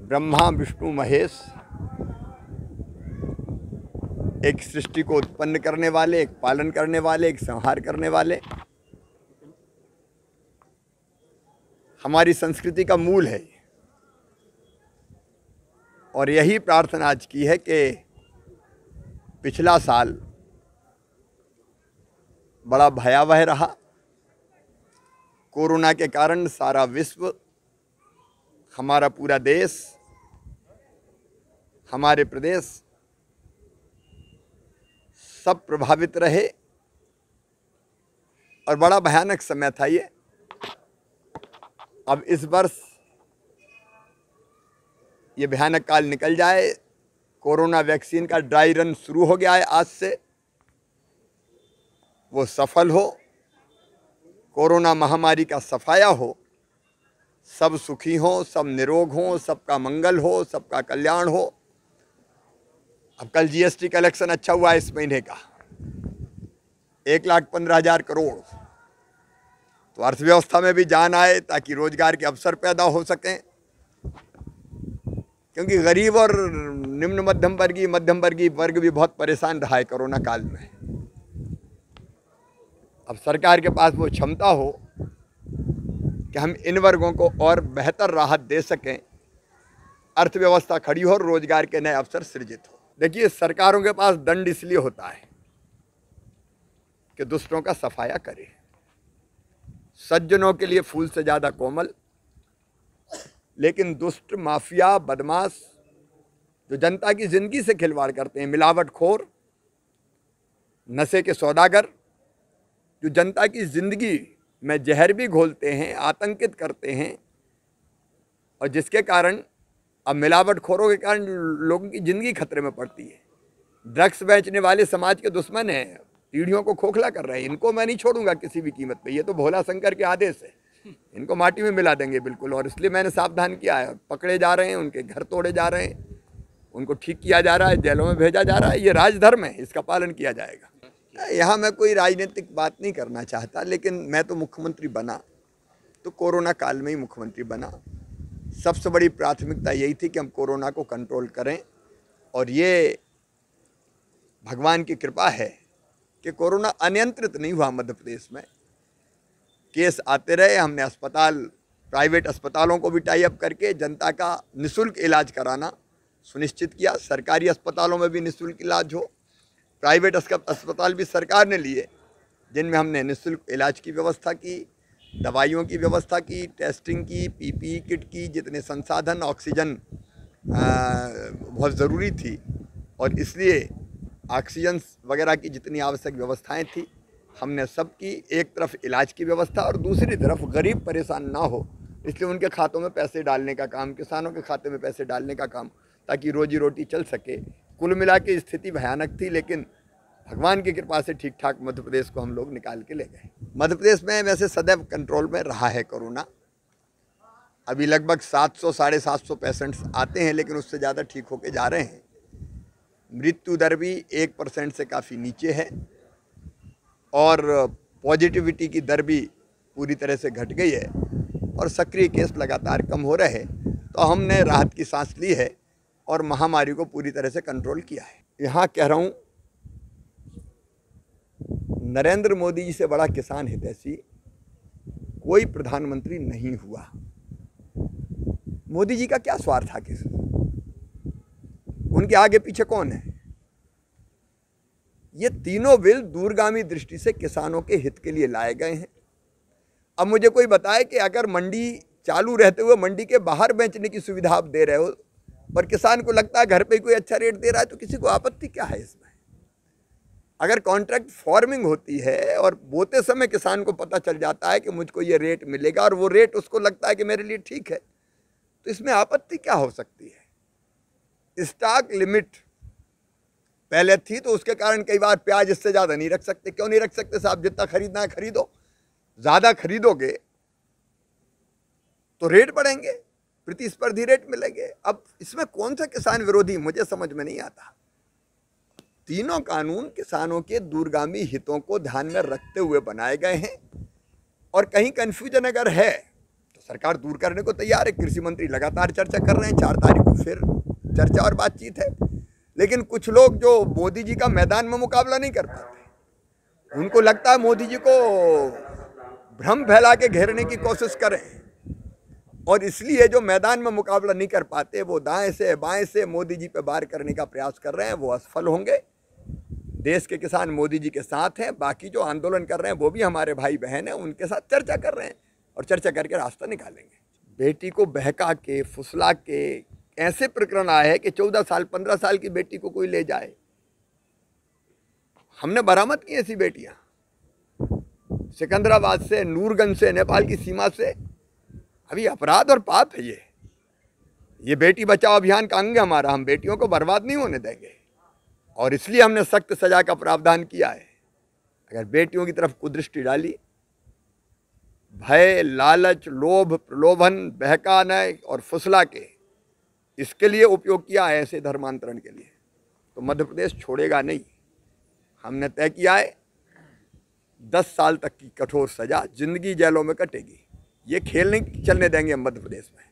ब्रह्मा विष्णु महेश एक सृष्टि को उत्पन्न करने वाले, एक पालन करने वाले, एक संहार करने वाले हमारी संस्कृति का मूल है। और यही प्रार्थना आज की है कि पिछला साल बड़ा भयावह रहा। कोरोना के कारण सारा विश्व, हमारा पूरा देश, हमारे प्रदेश सब प्रभावित रहे और बड़ा भयानक समय था ये। अब इस वर्ष ये भयानक काल निकल जाए, कोरोना वैक्सीन का ड्राई रन शुरू हो गया है आज से, वो सफल हो, कोरोना महामारी का सफाया हो, सब सुखी हो, सब निरोग हो, सबका मंगल हो, सबका कल्याण हो। अब कल जीएसटी कलेक्शन अच्छा हुआ इस महीने का 1,15,000 करोड़। तो अर्थव्यवस्था में भी जान आए ताकि रोजगार के अवसर पैदा हो सकें, क्योंकि गरीब और निम्न मध्यम वर्गीय वर्ग भी बहुत परेशान रहा है कोरोना काल में। अब सरकार के पास वो क्षमता हो कि हम इन वर्गों को और बेहतर राहत दे सकें, अर्थव्यवस्था खड़ी हो और रोजगार के नए अवसर सृजित हो। देखिए, सरकारों के पास दंड इसलिए होता है कि दुष्टों का सफाया करे। सज्जनों के लिए फूल से ज्यादा कोमल, लेकिन दुष्ट, माफिया, बदमाश जो जनता की जिंदगी से खिलवाड़ करते हैं, मिलावटखोर, नशे के सौदागर जो जनता की जिंदगी में जहर भी घोलते हैं, आतंकित करते हैं, और जिसके कारण अब मिलावटखोरों के कारण लोगों की जिंदगी खतरे में पड़ती है। ड्रग्स बेचने वाले समाज के दुश्मन हैं, पीढ़ियों को खोखला कर रहे हैं। इनको मैं नहीं छोड़ूंगा किसी भी कीमत पे। ये तो भोला शंकर के आदेश है, इनको माटी में मिला देंगे बिल्कुल। और इसलिए मैंने सावधान किया है। पकड़े जा रहे हैं, उनके घर तोड़े जा रहे हैं, उनको ठीक किया जा रहा है, जेलों में भेजा जा रहा है। ये राजधर्म है, इसका पालन किया जाएगा। यहाँ मैं कोई राजनीतिक बात नहीं करना चाहता, लेकिन मैं तो मुख्यमंत्री बना तो कोरोना काल में ही मुख्यमंत्री बना। सबसे बड़ी प्राथमिकता यही थी कि हम कोरोना को कंट्रोल करें, और ये भगवान की कृपा है कि कोरोना अनियंत्रित नहीं हुआ। मध्य प्रदेश में केस आते रहे, हमने प्राइवेट अस्पतालों को भी टाई अप करके जनता का निःशुल्क इलाज कराना सुनिश्चित किया। सरकारी अस्पतालों में भी निःशुल्क इलाज हो, प्राइवेट अस्पताल भी सरकार ने लिए, जिनमें हमने निःशुल्क इलाज की व्यवस्था की, दवाइयों की व्यवस्था की, टेस्टिंग की, पीपीई किट की, जितने संसाधन, ऑक्सीजन बहुत ज़रूरी थी, और इसलिए ऑक्सीजन वगैरह की जितनी आवश्यक व्यवस्थाएं थी हमने सब की। एक तरफ इलाज की व्यवस्था और दूसरी तरफ गरीब परेशान ना हो, इसलिए उनके खातों में पैसे डालने का काम, किसानों के खाते में पैसे डालने का काम, ताकि रोजी रोटी चल सके। कुल मिला के स्थिति भयानक थी, लेकिन भगवान की कृपा से ठीक ठाक मध्य प्रदेश को हम लोग निकाल के ले गए। मध्य प्रदेश में वैसे सदैव कंट्रोल में रहा है कोरोना। अभी लगभग 700 साढ़े 700 पेशेंट्स आते हैं, लेकिन उससे ज़्यादा ठीक होके जा रहे हैं। मृत्यु दर भी 1% से काफ़ी नीचे है, और पॉजिटिविटी की दर भी पूरी तरह से घट गई है, और सक्रिय केस लगातार कम हो रहे हैं। तो हमने राहत की सांस ली है और महामारी को पूरी तरह से कंट्रोल किया है। यहाँ कह रहा हूँ, नरेंद्र मोदी जी से बड़ा किसान हितैषी कोई प्रधानमंत्री नहीं हुआ। मोदी जी का क्या स्वार्थ था, किस उनके आगे पीछे कौन है? ये तीनों बिल दूरगामी दृष्टि से किसानों के हित के लिए लाए गए हैं। अब मुझे कोई बताए कि अगर मंडी चालू रहते हुए मंडी के बाहर बेचने की सुविधा आप दे रहे हो, पर किसान को लगता है घर पे कोई अच्छा रेट दे रहा है, तो किसी को आपत्ति क्या है इसमें? अगर कॉन्ट्रैक्ट फार्मिंग होती है और बोते समय किसान को पता चल जाता है कि मुझको ये रेट मिलेगा, और वो रेट उसको लगता है कि मेरे लिए ठीक है, तो इसमें आपत्ति क्या हो सकती है? स्टॉक लिमिट पहले थी, तो उसके कारण कई बार प्याज इससे ज़्यादा नहीं रख सकते। क्यों नहीं रख सकते साहब? जितना खरीदना है खरीदो, ज़्यादा खरीदोगे तो रेट बढ़ेंगे, प्रतिस्पर्धी रेट मिलेंगे। अब इसमें कौन सा किसान विरोधी, मुझे समझ में नहीं आता। तीनों कानून किसानों के दूरगामी हितों को ध्यान में रखते हुए बनाए गए हैं, और कहीं कंफ्यूजन अगर है तो सरकार दूर करने को तैयार है। कृषि मंत्री लगातार चर्चा कर रहे हैं, 4 तारीख को फिर चर्चा और बातचीत है। लेकिन कुछ लोग जो मोदी जी का मैदान में मुकाबला नहीं कर पाते, उनको लगता है मोदी जी को भ्रम फैला के घेरने की कोशिश करें, और इसलिए जो मैदान में मुकाबला नहीं कर पाते वो दाएं से बाएं से मोदी जी पे वार करने का प्रयास कर रहे हैं, वो असफल होंगे। देश के किसान मोदी जी के साथ हैं, बाकी जो आंदोलन कर रहे हैं वो भी हमारे भाई बहन हैं, उनके साथ चर्चा कर रहे हैं और चर्चा करके रास्ता निकालेंगे। बेटी को बहका के फुसला के ऐसे प्रकरण आए हैं कि 14 साल 15 साल की बेटी को कोई ले जाए। हमने बरामद की ऐसी बेटियां सिकंदराबाद से, नूरगंज से, नेपाल की सीमा से। अभी अपराध और पाप है ये बेटी बचाओ अभियान का अंग है हमारा। हम बेटियों को बर्बाद नहीं होने देंगे और इसलिए हमने सख्त सजा का प्रावधान किया है। अगर बेटियों की तरफ कुदृष्टि डाली, भय, लालच, लोभ, प्रलोभन, बहकाने और फुसला के इसके लिए उपयोग किया है, ऐसे धर्मांतरण के लिए, तो मध्य प्रदेश छोड़ेगा नहीं। हमने तय किया है 10 साल तक की कठोर सजा, जिंदगी जेलों में कटेगी। ये खेल नहीं चलने देंगे हम मध्य प्रदेश में।